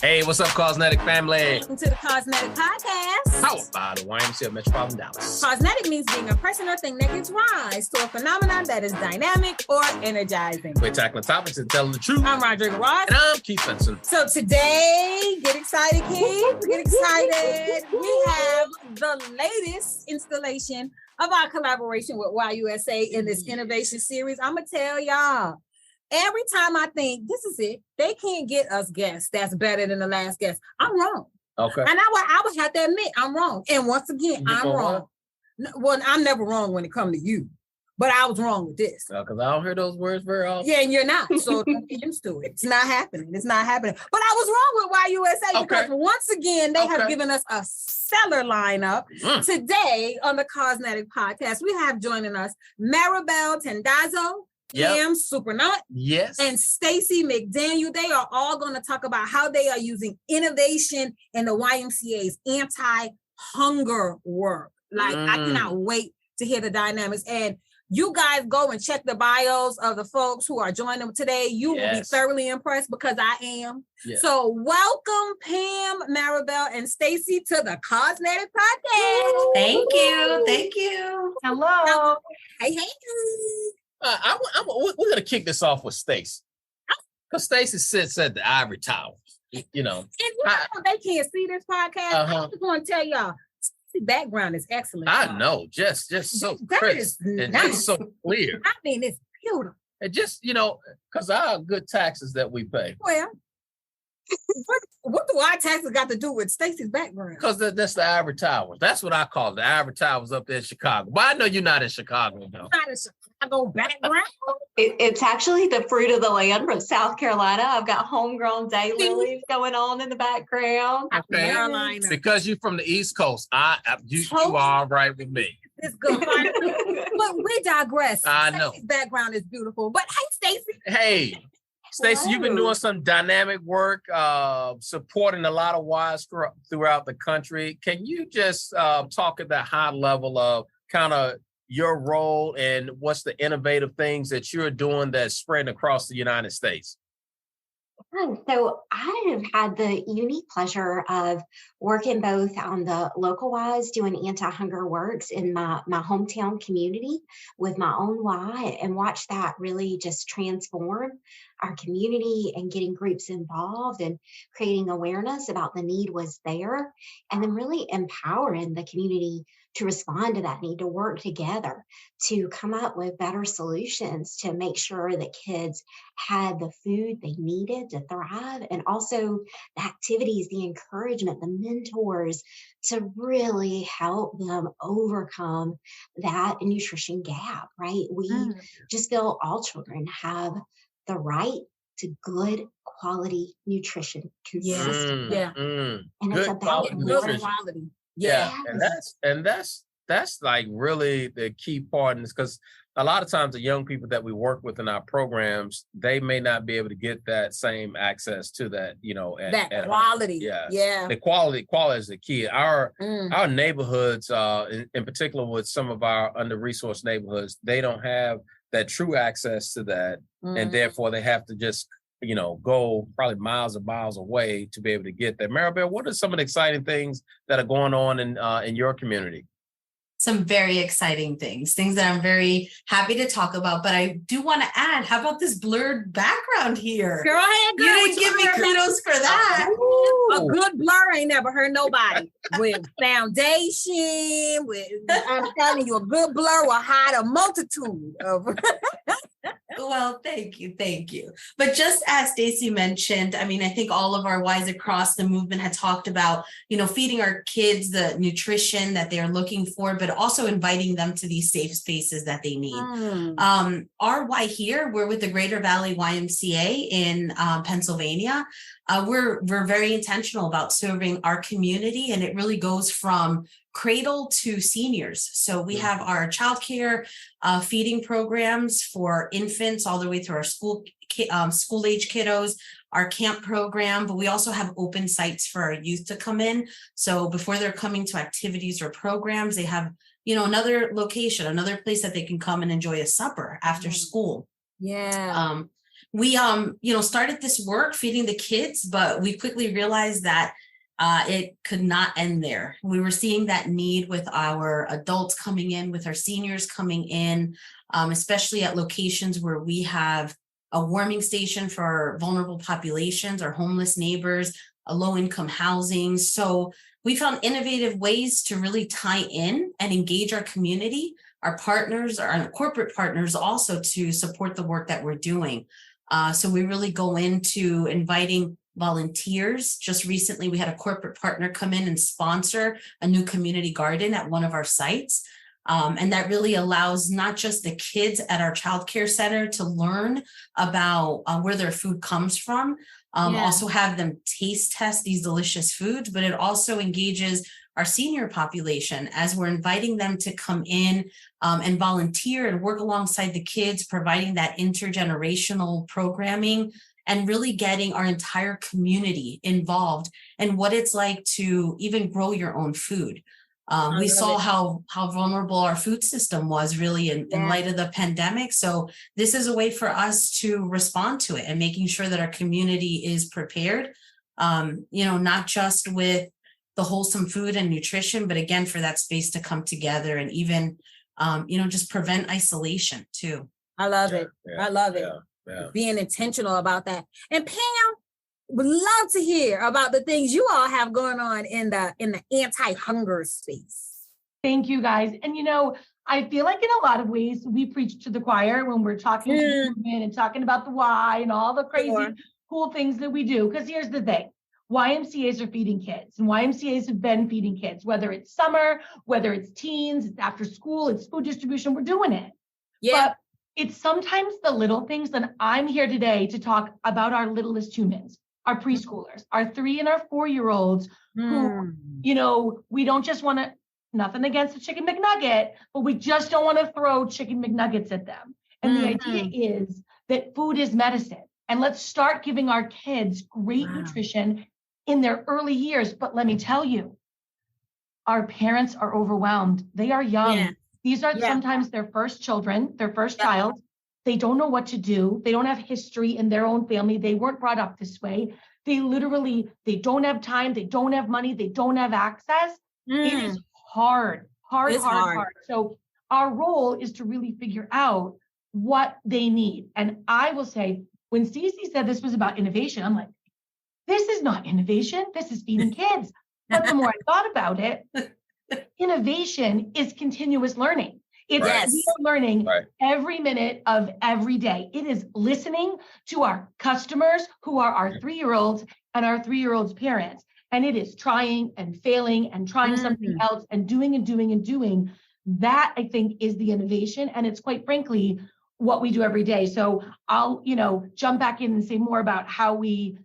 Hey, what's up, CAUSENETIC family? Welcome to the CAUSENETIC podcast. Powered by the YMCA of Metropolitan Dallas. CAUSENETIC means being a person or thing that gives rise to a phenomenon that is dynamic or energizing. We're tackling topics and telling the truth. I'm Rodrigo Ross. And I'm Keith Benson. So today, get excited, kids. Get excited. We have the latest installation of our collaboration with YUSA in this innovation series. I'm going to tell y'all. Every time I think this is it, they can't get us guests that's better than the last guest. I'm wrong. Okay. And I would have to admit I'm wrong. And once again, I'm wrong. Well, I'm never wrong when it comes to you, but I was wrong with this. Because I don't hear those words very often. Yeah, and you're not. So don't get used to it. It's not happening. It's not happening. But I was wrong with YUSA because once again, they have given us a stellar lineup. Today on the CAUSENETIC podcast, we have joining us Maribel Tandazo, Pam Suprenant, and Stacy McDaniel. They are all going to talk about how they are using innovation in the YMCA's anti-hunger work. Like, I cannot wait to hear the dynamics. And you guys go and check the bios of the folks who are joining them today. You will be thoroughly impressed because I am. So welcome Pam, Maribel, and Stacy to the CAUSENETIC podcast. Thank you. Thank you. Hello. Hey. We're going to kick this off with Stacy. Because Stacy sits at the ivory tower, you know. And they can't see this podcast. I just want to tell y'all, Stacy's background is excellent. I know, just so crisp and just so clear. I mean, it's beautiful. And just, you know, because our good taxes that we pay. Well, what do our taxes got to do with Stacy's background? Because that's the ivory tower. That's what I call it. The ivory towers up there in Chicago. But I know you're not in Chicago, though. Not in Chicago background. It's actually the fruit of the land from South Carolina. I've got homegrown daylilies going on in the background. Okay. Carolina. Because you're from the East Coast, you are all right with me. It's good. But we digress. I know. Stacy's background is beautiful. But hey, Stacy. Hey. Stacey, you've been doing some dynamic work, supporting a lot of Ys throughout the country. Can you just talk at that high level of kind of your role and what's the innovative things that you're doing that's spreading across the United States? So I have had the unique pleasure of working both on the local Ys, doing anti-hunger works in my hometown community with my own Y, and watch that really just transform our community and getting groups involved and creating awareness about the need was there, and then really empowering the community to respond to that need, to work together, to come up with better solutions to make sure that kids had the food they needed to thrive, and also the activities, the encouragement, the mentors to really help them overcome that nutrition gap, right? We just feel all children have the right to good quality nutrition consistently. And good it's about good quality. And that's like really the key part, is because a lot of times the young people that we work with in our programs, they may not be able to get that same access to that, you know, that quality. The quality is the key. Our neighborhoods, in particular with some of our under-resourced neighborhoods, they don't have that true access to that, and therefore they have to just, you know, go probably miles and miles away to be able to get that. Maribel, what are some of the exciting things that are going on in your community? Some very exciting things that I'm very happy to talk about. But I do want to add, how about this blurred background here? Girl, you didn't give me kudos for that. A good blur ain't never hurt nobody. With foundation, I'm telling you, a good blur will hide a multitude of... Well, thank you. But just as Stacy mentioned, I mean, I think all of our Ys across the movement had talked about, you know, feeding our kids the nutrition that they're looking for, but also inviting them to these safe spaces that they need. Our Y here, we're with the Greater Valley YMCA in Pennsylvania. We're very intentional about serving our community, and it really goes from cradle to seniors. So we have our childcare feeding programs for infants all the way through our school age kiddos, our camp program, but we also have open sites for our youth to come in. So before they're coming to activities or programs, they have, you know, another location, another place that they can come and enjoy a supper after school. Yeah. we, started this work feeding the kids, but we quickly realized that it could not end there. We were seeing that need with our adults coming in, with our seniors coming in, especially at locations where we have a warming station for vulnerable populations, our homeless neighbors, a low-income housing. So we found innovative ways to really tie in and engage our community, our partners, our corporate partners also to support the work that we're doing. So we really go into inviting volunteers. Just recently, we had a corporate partner come in and sponsor a new community garden at one of our sites. And that really allows not just the kids at our childcare center to learn about where their food comes from, also have them taste test these delicious foods, but it also engages our senior population as we're inviting them to come in and volunteer and work alongside the kids, providing that intergenerational programming and really getting our entire community involved in what it's like to even grow your own food. We saw how vulnerable our food system was really in light of the pandemic. So this is a way for us to respond to it and making sure that our community is prepared, not just with the wholesome food and nutrition, but again, for that space to come together and even, just prevent isolation too. I love it. I love it. Being intentional about that. And Pam, would love to hear about the things you all have going on in the anti-hunger space. Thank you, guys. And I feel like in a lot of ways we preach to the choir when we're talking to the movement and talking about the why and all the crazy cool things that we do. Because here's the thing. YMCAs are feeding kids, and YMCAs have been feeding kids, whether it's summer, whether it's teens, it's after school, it's food distribution, we're doing it. Yeah. But it's sometimes the little things, and I'm here today to talk about our littlest humans, our preschoolers, our 3 and our 4-year-olds who, we don't just want to, nothing against the chicken McNugget, but we just don't want to throw chicken McNuggets at them. And the idea is that food is medicine. And let's start giving our kids great nutrition in their early years. But let me tell you, our parents are overwhelmed. They are young. Yeah. These are sometimes their first children, their first child. They don't know what to do. They don't have history in their own family. They weren't brought up this way. They don't have time. They don't have money. They don't have access. It is hard. So our role is to really figure out what they need. And I will say, when Stacey said this was about innovation, I'm like, this is not innovation. This is feeding kids. But the more I thought about it, innovation is continuous learning. It's we are learning every minute of every day. It is listening to our customers who are our 3-year-olds and our 3-year-olds' parents. And it is trying and failing and trying something else and doing and doing and doing. That, I think, is the innovation. And it's quite frankly what we do every day. So I'll, jump back in and say more about how we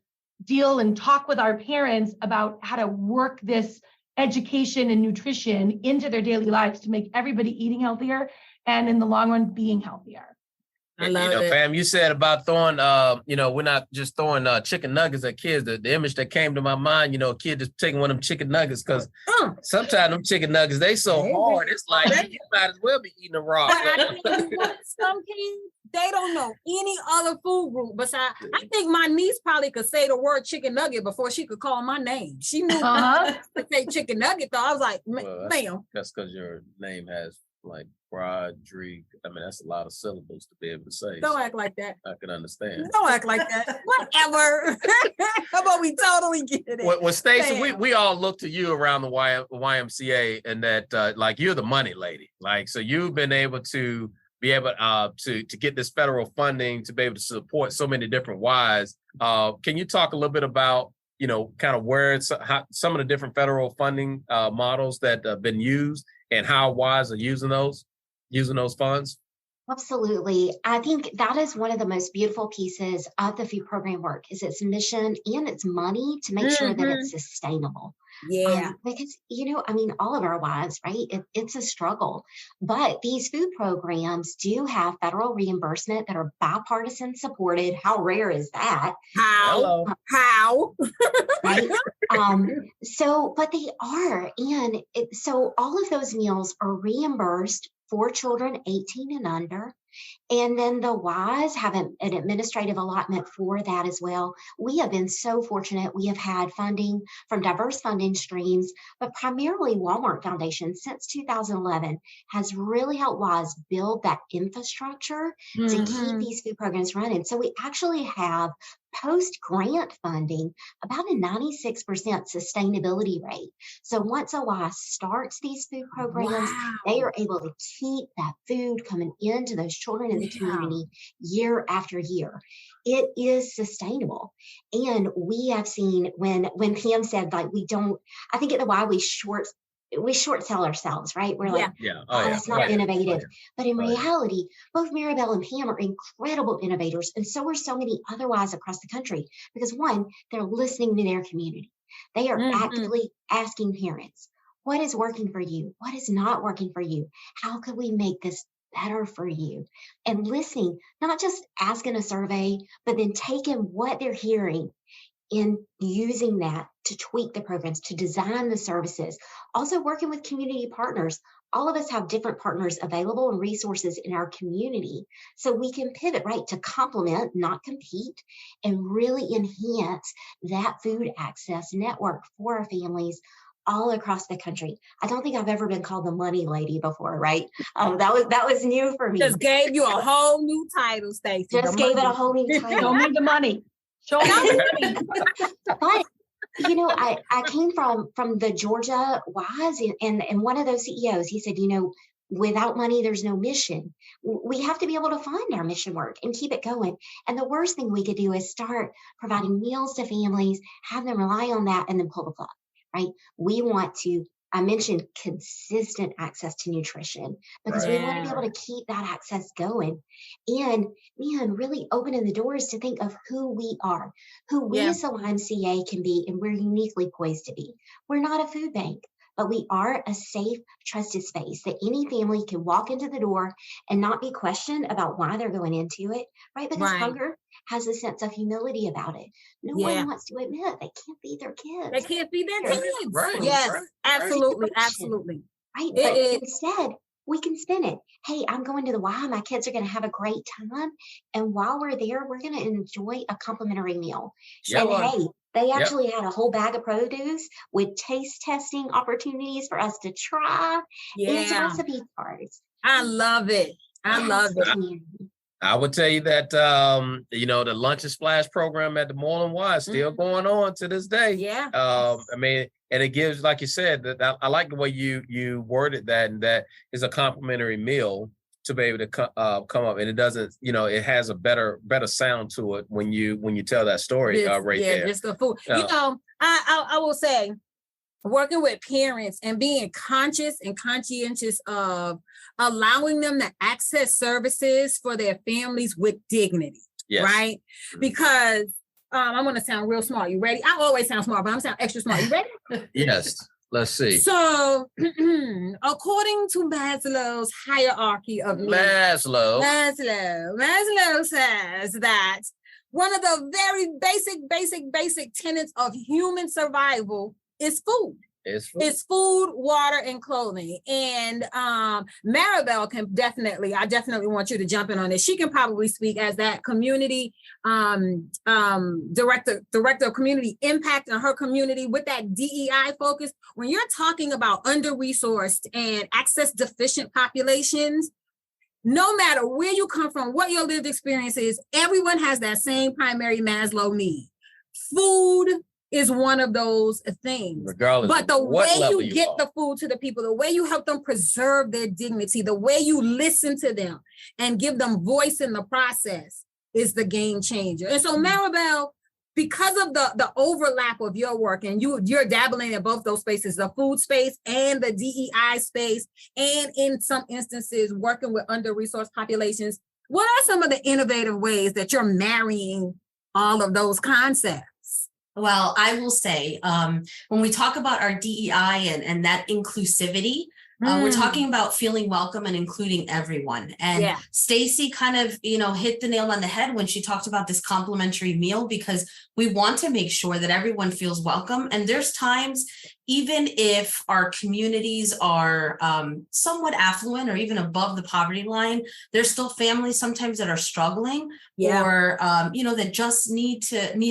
deal and talk with our parents about how to work this education and nutrition into their daily lives to make everybody eating healthier and in the long run being healthier. I love it. Pam, you said about throwing, we're not just throwing chicken nuggets at kids. The image that came to my mind, a kid just taking one of them chicken nuggets because sometimes them chicken nuggets, they so hard. It's like you might as well be eating a raw. Some kids, they don't know any other food group besides. I think my niece probably could say the word chicken nugget before she could call my name. She knew to say chicken nugget, though. I was like, ma'am. That's because your name has like Rodrigue. I mean, that's a lot of syllables to be able to say. Don't act like that. I can understand. Don't act like that. Whatever. How about we totally get it? Well, Stacy, we all look to you around the YMCA and that like you're the money lady. Like, so you've been able to to get this federal funding to be able to support so many different Ys. Can you talk a little bit about, kind of where some of the different federal funding models that have been used and how Ys are using those funds? Absolutely. I think that is one of the most beautiful pieces of the food program work is its mission and its money to make sure that it's sustainable. Yeah. Because, all of our lives, right? It's a struggle. But these food programs do have federal reimbursement that are bipartisan supported. How rare is that? How? Right? But they are. And so all of those meals are reimbursed for children 18 and under. And then the Ys have an administrative allotment for that as well. We have been so fortunate. We have had funding from diverse funding streams, but primarily Walmart Foundation since 2011 has really helped Ys build that infrastructure to keep these food programs running. So we actually have post-grant funding about a 96% sustainability rate. So once a Y starts these food programs, they are able to keep that food coming into those children in the community year after year. It is sustainable. And we have seen when Pam said, like, I think at the Y we short sell ourselves, right? We're like, that's not innovative. But in reality, both Maribel and Pam are incredible innovators. And so are so many other Ys across the country, because one, they're listening to their community. They are actively asking parents, what is working for you? What is not working for you? How could we make this better for you? And listening, not just asking a survey, but then taking what they're hearing in using that to tweak the programs, to design the services, also working with community partners. All of us have different partners available and resources in our community, so we can pivot, right, to complement, not compete, and really enhance that food access network for our families all across the country. I don't think I've ever been called the money lady before, right? That was new for me. Just gave you a whole new title, Stacy. Just gave it a whole new title. Show me the money. Show me the money. But I came from the Georgia Ys, and one of those CEOs, he said, without money, there's no mission. We have to be able to fund our mission work and keep it going. And the worst thing we could do is start providing meals to families, have them rely on that, and then pull the plug, right? We want to, I mentioned consistent access to nutrition, because we want to be able to keep that access going. And really opening the doors to think of who we are, who we as the YMCA can be, and we're uniquely poised to be. We're not a food bank, but we are a safe, trusted space that any family can walk into the door and not be questioned about why they're going into it, right? Because hunger has a sense of humility about it. No one wants to admit they can't feed their kids. They can't feed their kids. Right. Yes, absolutely, absolutely. Right, but instead, we can spin it. Hey, I'm going to the Y. My kids are going to have a great time. And while we're there, we're going to enjoy a complimentary meal. And hey, they actually had a whole bag of produce with taste testing opportunities for us to try. And recipe cards. I love it. I love it. I would tell you that, the Lunch and Splash program at the Moreland Y is still going on to this day. Yeah. And it gives, like you said, that I like the way you worded that, and that is a complimentary meal to be able to come up, and it doesn't, it has a better sound to it when you tell that story there. Just the food. I will say, working with parents and being conscious and conscientious of allowing them to access services for their families with dignity, right? Because I'm going to sound real smart. You ready? I always sound smart, but I'm sound extra smart. You ready? Yes. Let's see. So, according to Maslow's hierarchy of needs, Maslow says that one of the very basic tenets of human survival is food. It's food, water, and clothing. And Maribel can I definitely want you to jump in on this. She can probably speak as that community director of community impact in her community with that DEI focus. When you're talking about under-resourced and access deficient populations, no matter where you come from, what your lived experience is, everyone has that same primary Maslow need. Food is one of those things. Regardless, but the way you get the food to the people, the way you help them preserve their dignity, the way you listen to them and give them voice in the process is the game changer. And so, Maribel, because of the overlap of your work, and you're dabbling in both those spaces, the food space and the DEI space, and in some instances working with under-resourced populations, what are some of the innovative ways that you're marrying all of those concepts? Well, I will say, when we talk about our DEI and that inclusivity, We're talking about feeling welcome and including everyone. And Stacy kind of, hit the nail on the head when she talked about this complimentary meal, because we want to make sure that everyone feels welcome. And there's times, even if our communities are somewhat affluent or even above the poverty line, there's still families sometimes that are struggling or, that just need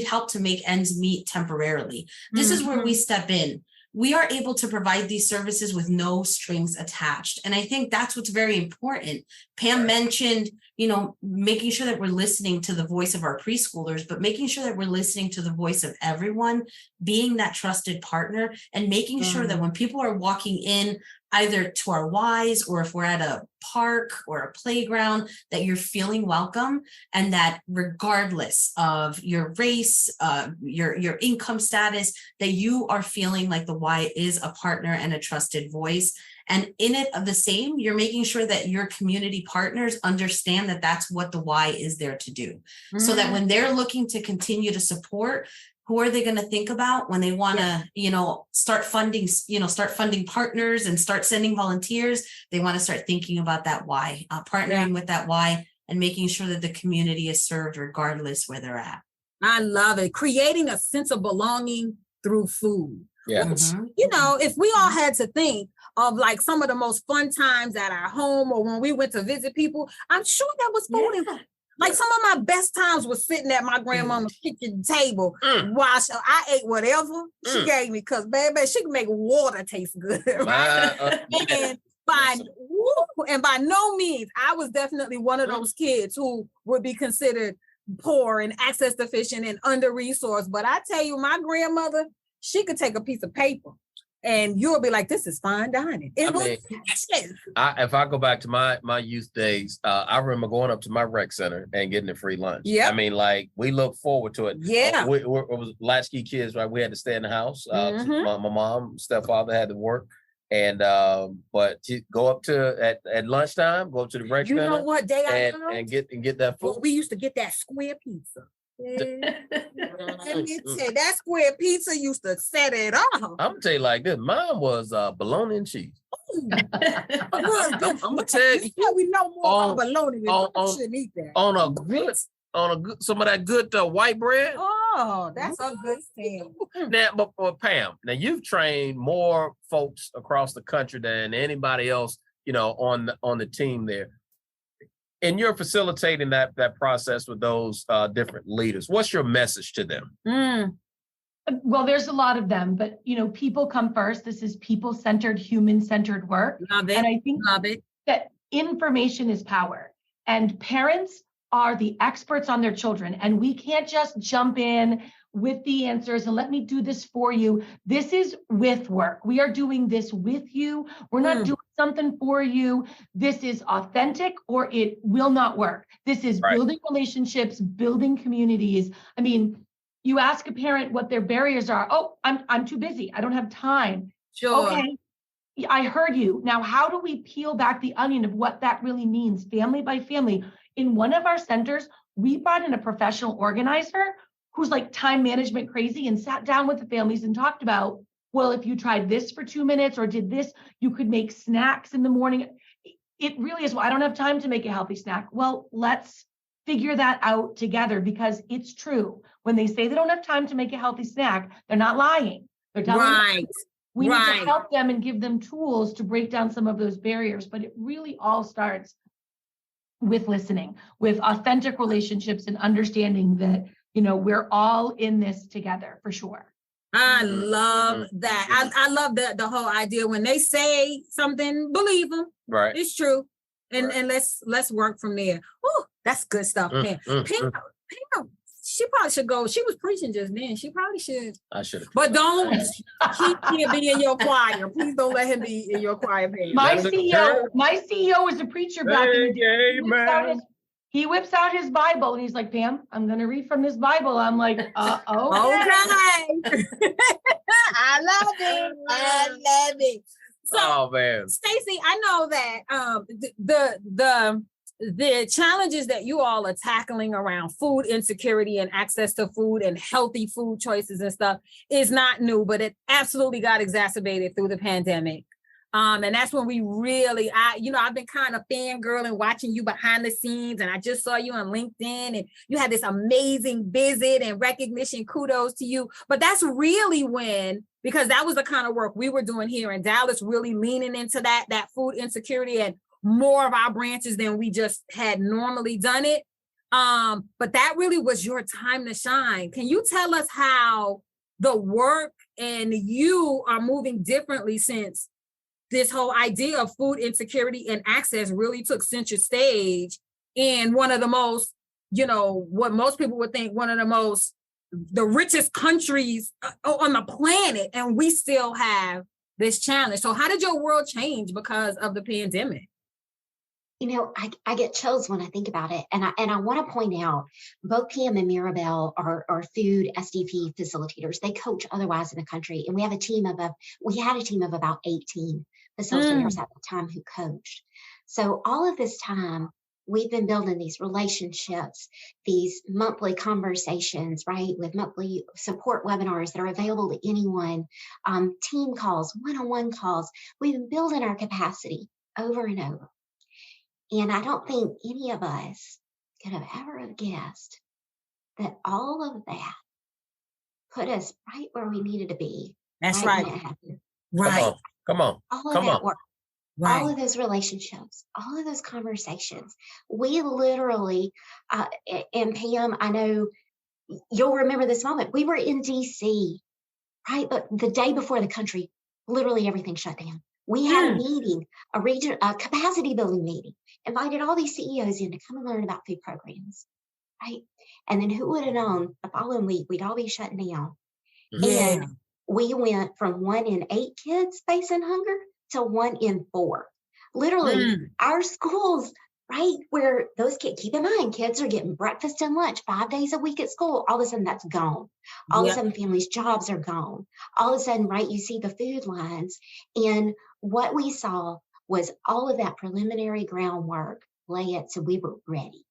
help to make ends meet temporarily. This is where we step in. We are able to provide these services with no strings attached. And I think that's what's very important. Pam mentioned, making sure that we're listening to the voice of our preschoolers, but making sure that we're listening to the voice of everyone, being that trusted partner, and making sure that when people are walking in, either to our Ys or if we're at a park or a playground, that you're feeling welcome, and that regardless of your race, your income status, that you are feeling like the Y is a partner and a trusted voice. And in it the same, you're making sure that your community partners understand that that's what the Y is there to do. So that when they're looking to continue to support, who are they going to think about when they want to, start funding partners and start sending volunteers? They want to start thinking about that Y, partnering with that Y, and making sure that the community is served regardless where they're at. I love it. Creating a sense of belonging through food. Yeah. Which, if we all had to think of like some of the most fun times at our home or when we went to visit people, I'm sure there was food in. Like some of my best times was sitting at my grandmama's kitchen table while I ate whatever she gave me, because baby, she could make water taste good. Right? And by no means, I was definitely one of those kids who would be considered poor and access deficient and under-resourced. But I tell you, my grandmother, she could take a piece of paper and you'll be like, this is fine dining. If I go back to my youth days, I remember going up to my rec center and getting a free lunch. Yeah. I mean, like, we look forward to it. Yeah. We was latchkey kids, right? We had to stay in the house. My mom, stepfather had to work. And but to go up to at lunchtime, go up to the rec center. You know what day and get that food. Well, we used to get that square pizza. Let me tell you, that square pizza used to set it off. I'm gonna tell you like this. Mine was bologna and cheese. I'm gonna tell you. We know more about bologna than I shouldn't eat that. On a good some of that good white bread. Oh, that's a good thing. Now, but Pam, now you've trained more folks across the country than anybody else, on the team there. And you're facilitating that process with those different leaders. What's your message to them? Well, there's a lot of them, but people come first. This is people-centered, human-centered work. Love it. And I think that information is power, and parents are the experts on their children. And we can't just jump in with the answers and let me do this for you. This is with work. We are doing this with you. We're not doing something for you. This is authentic or it will not work. This is building relationships, building communities. I mean, you ask a parent what their barriers are. Oh, I'm too busy. I don't have time. Sure. Okay. I heard you. Now, how do we peel back the onion of what that really means, family by family? In one of our centers, we brought in a professional organizer who's like time management crazy and sat down with the families and talked about, well, if you tried this for 2 minutes or did this, you could make snacks in the morning. It really is, well, I don't have time to make a healthy snack. Well, let's figure that out together, because it's true. When they say they don't have time to make a healthy snack, they're not lying. They're telling us. We need to help them and give them tools to break down some of those barriers. But it really all starts with listening, with authentic relationships and understanding that, we're all in this together for sure. I love that. I love the whole idea when they say something, believe them. Right. It's true. And let's work from there. Oh, that's good stuff, Pam. Pam, she probably should go. She was preaching just then. She probably should. I should have. But don't. He can't be in your choir. Please don't let him be in your choir, Pam. My CEO was a preacher back in the day. He whips out his Bible and he's like, Pam, I'm going to read from this Bible. I'm like, okay. I love it. So, oh man, Stacy, I know that the challenges that you all are tackling around food insecurity and access to food and healthy food choices and stuff is not new, but it absolutely got exacerbated through the pandemic. And that's when we really, I've been kind of fangirling, watching you behind the scenes, and I just saw you on LinkedIn, and you had this amazing visit and recognition. Kudos to you. But that's really when, because that was the kind of work we were doing here in Dallas, really leaning into that food insecurity and more of our branches than we just had normally done it. But that really was your time to shine. Can you tell us how the work and you are moving differently since this whole idea of food insecurity and access really took center stage in one of the most, what most people would think, one of the richest countries on the planet, and we still have this challenge. So how did your world change because of the pandemic? I get chills when I think about it. And I want to point out, both Pam and Maribel are food SDP facilitators. They coach otherwise in the country. And we had a team of about 18 facilitators at the time who coached. So all of this time, we've been building these relationships, these monthly conversations, right, with monthly support webinars that are available to anyone, team calls, one-on-one calls. We've been building our capacity over and over. And I don't think any of us could have ever guessed that all of that put us right where we needed to be. That's right. Right. Come on. All of that work, all of those relationships, all of those conversations. We literally, and Pam, I know you'll remember this moment. We were in DC, right? But the day before the country, literally everything shut down. We had a meeting, a capacity building meeting, invited all these CEOs in to come and learn about food programs, right? And then who would have known the following week we'd all be shutting down. Yeah. And we went from 1 in 8 kids facing hunger to 1 in 4. Literally, our schools, right, where those kids, keep in mind, kids are getting breakfast and lunch 5 days a week at school. All of a sudden, that's gone. All of a sudden, families' jobs are gone. All of a sudden, right, you see the food lines. And what we saw was all of that preliminary groundwork lay it, so we were ready.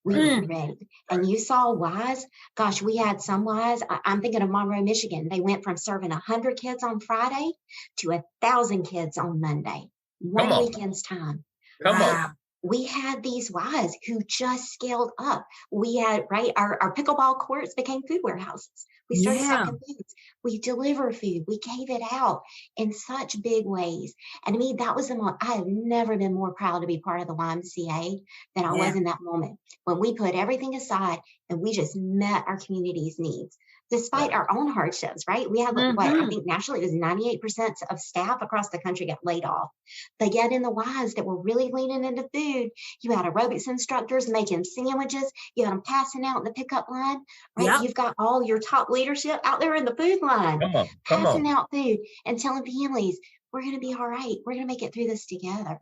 We were ready. And you saw Wise. Gosh, we had some Wise. I'm thinking of Monroe, Michigan. They went from serving 100 kids on Friday to 1,000 kids on Monday. One weekend's time. Come on. We had these Wise who just scaled up. We had, right, our pickleball courts became food warehouses. We started stocking foods. We deliver food. We gave it out in such big ways. And to me, that was the moment. I have never been more proud to be part of the YMCA than I was in that moment, when we put everything aside and we just met our community's needs. Despite our own hardships, right? We had, I think nationally, it was 98% of staff across the country got laid off. But yet in the Ys that were really leaning into food, you had aerobics instructors making sandwiches, you had them passing out in the pickup line, right? Yep. You've got all your top leadership out there in the food line, passing out food and telling families, we're going to be all right. We're going to make it through this together.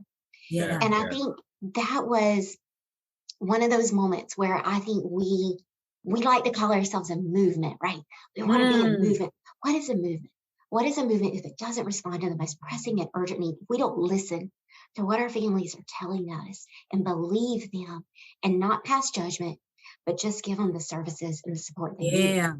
Yeah. And I think that was one of those moments where I think we like to call ourselves a movement, right? We want to be a movement. What is a movement? What is a movement if it doesn't respond to the most pressing and urgent need? If we don't listen to what our families are telling us and believe them and not pass judgment, but just give them the services and the support they need.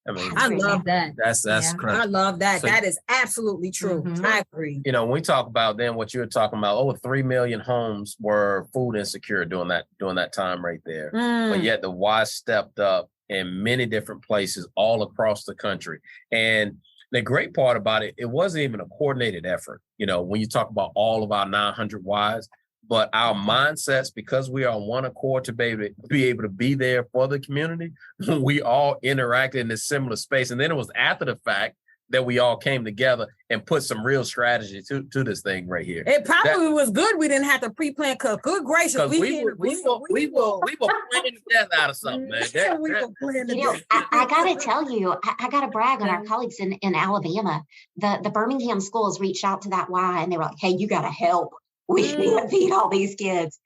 I mean, I love that. That's I love that. So, that is absolutely true. I agree. You know, when we talk about then what you were talking about, over 3 million homes were food insecure during that time right there. But yet the Y stepped up in many different places all across the country. And the great part about it, it wasn't even a coordinated effort. You know, when you talk about all of our 900 Ys, but our mindsets, because we are on one accord to be able to be there for the community, we all interacted in this similar space. And then it was after the fact that we all came together and put some real strategy to this thing right here. It probably was good we didn't have to pre-plan, because good gracious, we were planning the death out of something, man. I gotta tell you, I gotta brag on our colleagues in Alabama. The Birmingham schools reached out to that Y and they were like, hey, you gotta help. We need to feed all these kids.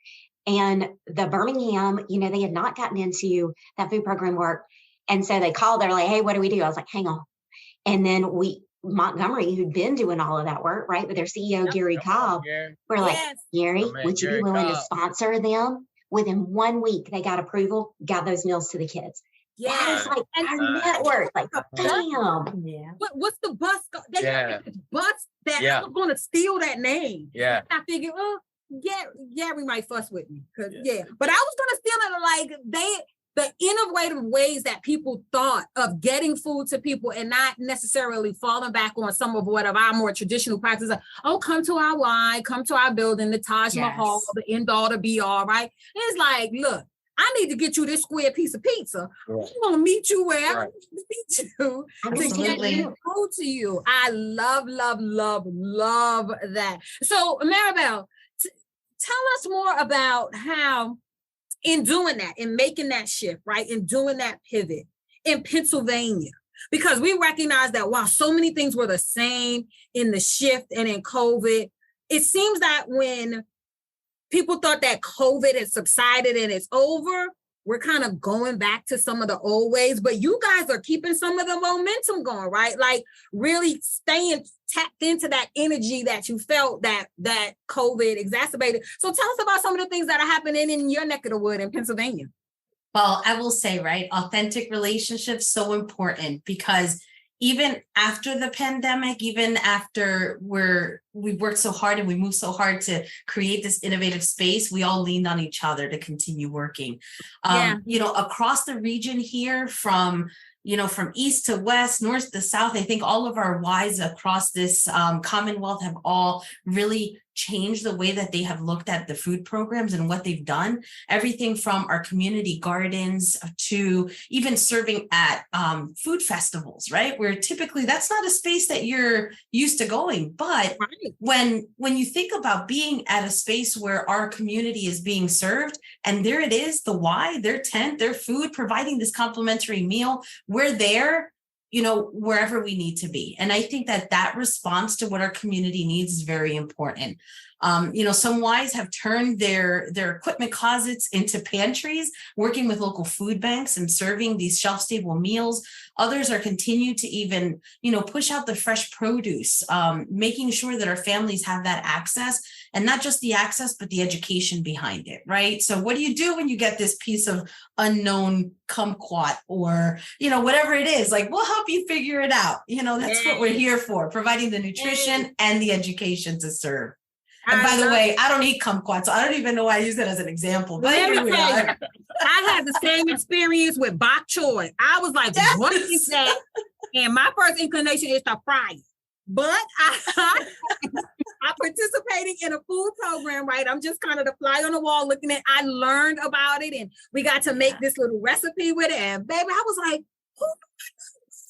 And the Birmingham, you know, they had not gotten into that food program work. And so they called, they're like, hey, what do we do? I was like, hang on. And then Montgomery, who'd been doing all of that work, right, with their CEO, Gary Cobb, we're like, Gary, would you be willing to sponsor them? Within 1 week, they got approval, got those meals to the kids. Yeah, it's like our network, like, damn. Yeah. What's the bus? Bus that I was going to steal that name. Yeah. I figured, Gary might fuss with me. But I was going to steal it. Like the innovative ways that people thought of getting food to people and not necessarily falling back on some of what of our more traditional practices. Come to our Y, come to our building, the Taj Mahal, the end all to be all, right? And it's like, look, I need to get you this square piece of pizza. Right. I'm going to meet you where I need to meet you. Absolutely. To get food to you. I love that. So Maribel, tell us more about how in doing that, in making that shift, right? In doing that pivot in Pennsylvania, because we recognize that while so many things were the same in the shift and in COVID, it seems that when people thought that COVID had subsided and it's over, we're kind of going back to some of the old ways, but you guys are keeping some of the momentum going, right? Like really staying tapped into that energy that you felt that COVID exacerbated. So tell us about some of the things that are happening in your neck of the wood in Pennsylvania. Well, I will say, right, authentic relationships so important, because even after the pandemic, even after we worked so hard and we moved so hard to create this innovative space, we all leaned on each other to continue working. Across the region here, from east to west, north to south, I think all of our Ys across this Commonwealth have all really changed the way that they have looked at the food programs and what they've done. Everything from our community gardens to even serving at food festivals, right? Where typically that's not a space that you're used to going. But when you think about being at a space where our community is being served, and there it is, the Y, their tent, their food, providing this complimentary meal, we're there, wherever we need to be. And I think that response to what our community needs is very important. Some Ys have turned their equipment closets into pantries, working with local food banks and serving these shelf-stable meals. Others are continuing to even, push out the fresh produce, making sure that our families have that access, and not just the access, but the education behind it, right? So what do you do when you get this piece of unknown kumquat or, whatever it is? Like, we'll help you figure it out. That's what we're here for, providing the nutrition and the education to serve. And by the way, I don't eat kumquat, so I don't even know why I use that as an example. But here we are. I had the same experience with bok choy. I was like, what is that? And my first inclination is to fry it. But I participated in a food program, right? I'm just kind of the fly on the wall looking at, I learned about it, and we got to make this little recipe with it. And baby, I was like, who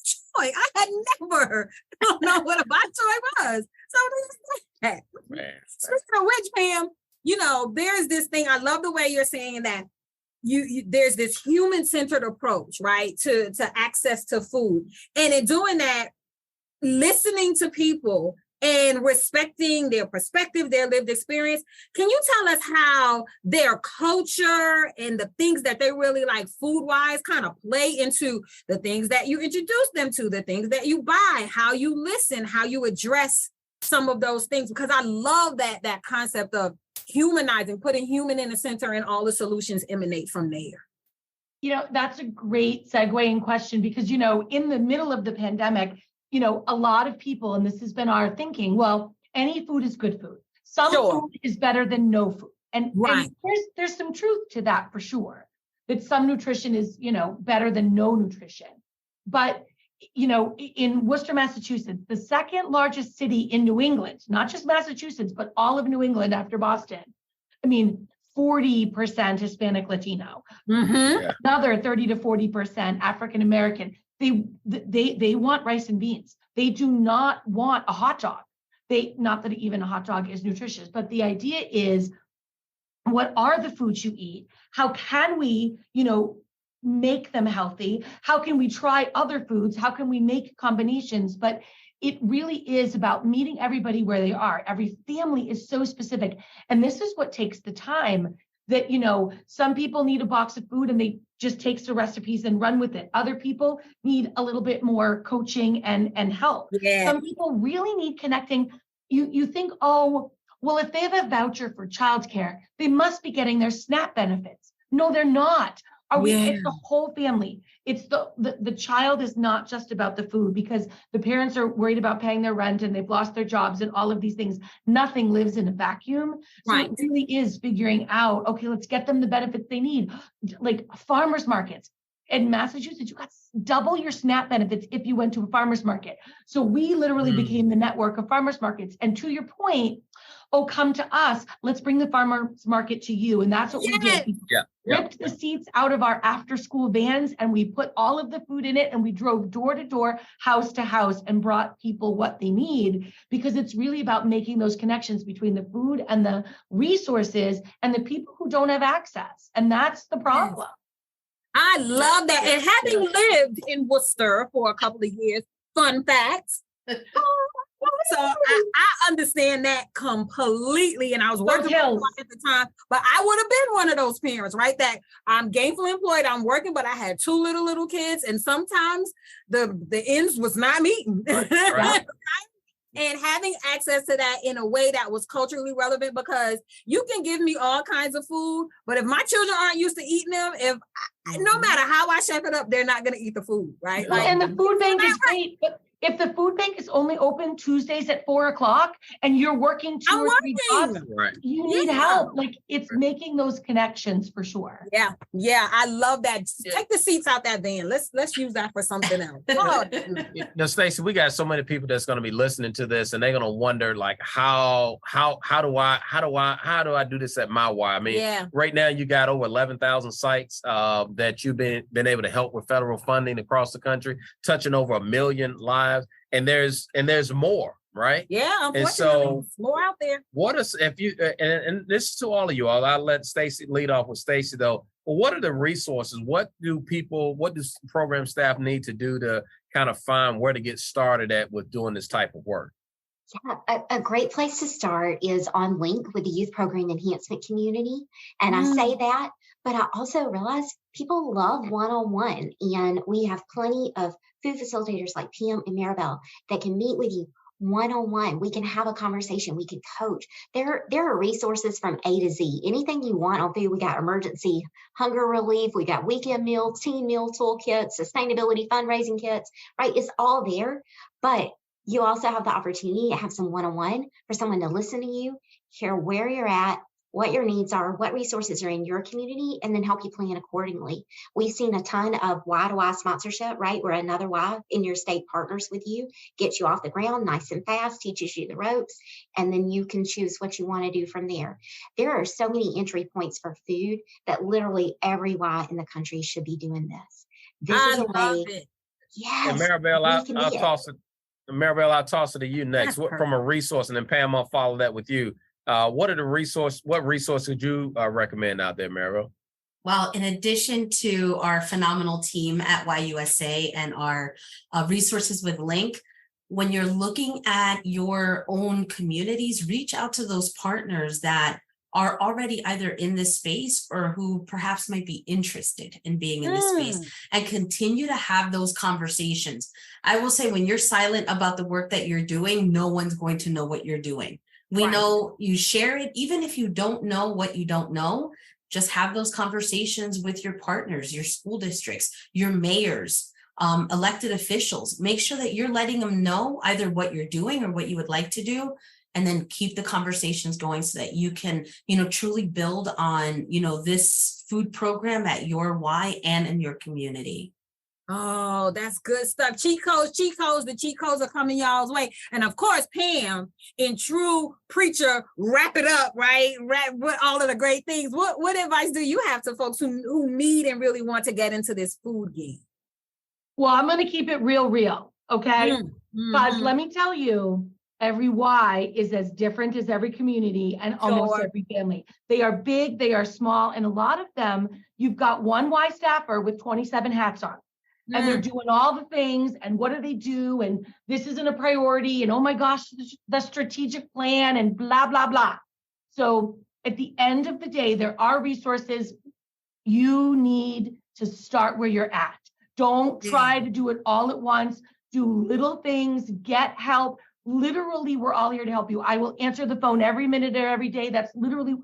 choy? I had never known what a bok choy was. So that. Speaking of which, Pam, there's this thing. I love the way you're saying that there's this human-centered approach, right, to access to food. And in doing that, listening to people and respecting their perspective, their lived experience. Can you tell us how their culture and the things that they really like food-wise kind of play into the things that you introduce them to, the things that you buy, how you listen, how you address some of those things? Because I love that concept of humanizing, putting human in the center, and all the solutions emanate from there. That's a great segue and question, because, in the middle of the pandemic, a lot of people, and this has been our thinking, well, any food is good food. Some food is better than no food. And there's some truth to that for sure, that some nutrition is, better than no nutrition. But, in Worcester, Massachusetts, the second largest city in New England, not just Massachusetts, but all of New England after Boston. 40% Hispanic Latino, another 30 to 40% African American. They want rice and beans. They do not want a hot dog. Not that even a hot dog is nutritious, but the idea is, what are the foods you eat? How can we, make them healthy? How can we try other foods? How can we make combinations? But it really is about meeting everybody where they are. Every family is so specific. And this is what takes the time that, some people need a box of food and they just take the recipes and run with it. Other people need a little bit more coaching and help. Yeah. Some people really need connecting. You think, oh, well, if they have a voucher for childcare, they must be getting their SNAP benefits. No, they're not. It's the whole family. It's the child is not just about the food, because the parents are worried about paying their rent and they've lost their jobs and all of these things. Nothing lives in a vacuum. So it really is figuring out, okay, let's get them the benefits they need. Like farmers markets. In Massachusetts, you got double your SNAP benefits if you went to a farmer's market. So we literally became the network of farmers markets. And to your point, come to us, let's bring the farmer's market to you. And that's what we did. We ripped the seats out of our after school vans and we put all of the food in it, and we drove door to door, house to house, and brought people what they need, because it's really about making those connections between the food and the resources and the people who don't have access. And that's the problem. I love that. And having lived in Worcester for a couple of years, fun facts. So I understand that completely. And I was working at the time, but I would have been one of those parents, right? That I'm gainfully employed, I'm working, but I had two little kids. And sometimes the ends was not meeting. Right. And having access to that in a way that was culturally relevant, because you can give me all kinds of food, but if my children aren't used to eating them, no matter how I chef it up, they're not going to eat the food, right? And the food bank is great, but if the food bank is only open Tuesdays at 4:00 and you're working two or three jobs, you need help. Like, it's making those connections for sure. Yeah. I love that. Take the seats out that van. Let's use that for something else. Now, Stacy, we got so many people that's going to be listening to this, and they're going to wonder, like, how do I do this at my Y? I mean, right now you got over 11,000 sites that you've been able to help with federal funding across the country, touching over 1 million lives. And there's more, right? Yeah, unfortunately, and so more out there. What is, if you and this is to all of you all, I'll let Stacy lead off with Stacy though. But what are the resources? What does program staff need to do to kind of find where to get started at with doing this type of work? Yeah, a great place to start is on Link with the Youth Program Enhancement Community. And I say that, but I also realize people love one-on-one, and we have plenty of food facilitators like Pam and Maribel that can meet with you one-on-one. We can have a conversation. We can coach. There are resources from A to Z. Anything you want on food. We got emergency hunger relief. We got weekend meal, teen meal toolkits, sustainability fundraising kits, right? It's all there. But you also have the opportunity to have some one-on-one for someone to listen to you, hear where you're at, what your needs are, what resources are in your community, and then help you plan accordingly. We've seen a ton of Y to Y sponsorship, right? Where another Y in your state partners with you, gets you off the ground nice and fast, teaches you the ropes, and then you can choose what you want to do from there. There are so many entry points for food that literally every Y in the country should be doing this. This is a way. Yes. And Maribel, I'll toss it to you next. From a resource, and then Pam, I'll follow that with you. What resources would you recommend out there, Maribel? Well, in addition to our phenomenal team at YUSA and our resources with Link, when you're looking at your own communities, reach out to those partners that are already either in this space or who perhaps might be interested in being in this space, and continue to have those conversations. I will say, when you're silent about the work that you're doing, no one's going to know what you're doing. We know you share it, even if you don't know what you don't know. Just have those conversations with your partners, your school districts, your mayors, elected officials. Make sure that you're letting them know either what you're doing or what you would like to do, and then keep the conversations going so that you can, truly build on, this food program at your Y and in your community. Oh, that's good stuff. Cheat codes, the cheat codes are coming y'all's way. And of course, Pam, in true preacher, wrap it up, right? Wrap all of the great things. What advice do you have to folks who need and really want to get into this food game? Well, I'm going to keep it real, okay? Because let me tell you, every Y is as different as every community and almost every family. They are big, they are small, and a lot of them, you've got one Y staffer with 27 hats on. And they're doing all the things, and what do they do? And this isn't a priority, and oh my gosh, the strategic plan, and blah, blah, blah. So at the end of the day, there are resources. You need to start where you're at. Don't try to do it all at once. Do little things, get help. Literally, we're all here to help you. I will answer the phone every minute or every day. That's literally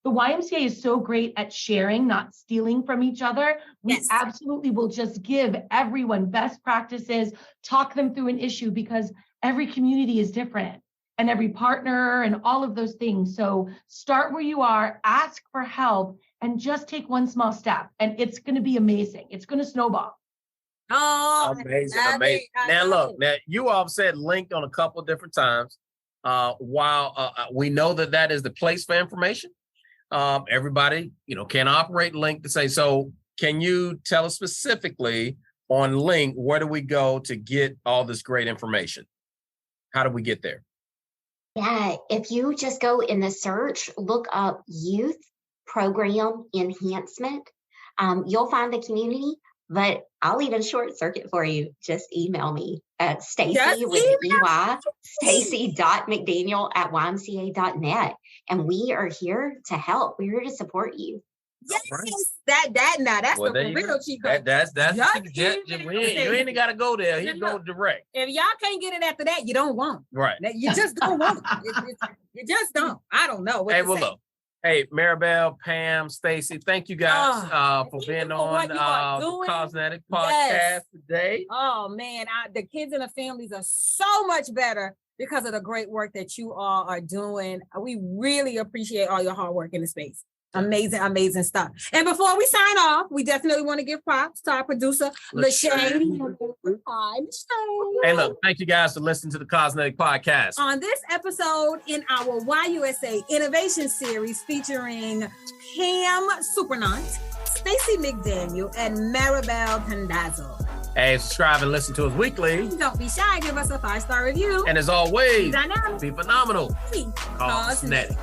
The YMCA is so great at sharing, not stealing from each other. We absolutely will just give everyone best practices, talk them through an issue, because every community is different and every partner and all of those things. So start where you are, ask for help, and just take one small step, and it's going to be amazing. It's going to snowball. Oh, amazing. Now look, you all said linked on a couple of different times. While we know that is the place for information, everybody, can operate link to say, so can you tell us specifically on link, where do we go to get all this great information? How do we get there? Yeah, if you just go in the search, look up youth program enhancement, you'll find the community, but I'll even short circuit for you. Just email me at Stacy with EY, Stacy.McDaniel@YMCA.net. And we are here to help. We're here to support you. Yes, that's the real Chico. That's you ain't got to go there. He go direct. If y'all can't get it after that, you don't want. Right. You just don't want. You just don't. I don't know. Hey, well, look. Hey, Maribel, Pam, Stacy, thank you guys for being on the CAUSENETIC podcast today. Oh, man, the kids and the families are so much better because of the great work that you all are doing. We really appreciate all your hard work in the space. Amazing, amazing stuff. And before we sign off, we definitely want to give props to our producer, Lashane. Hi, Lashane. Hey, look, thank you guys for listening to the CAUSENETIC podcast. On this episode in our YUSA Innovation Series featuring Pam Suprenant, Stacy McDaniel, and Maribel Tandazo. Hey, subscribe and listen to us weekly. Don't be shy. Give us a 5-star review. And as always, be dynamic. be phenomenal. CAUSENETIC.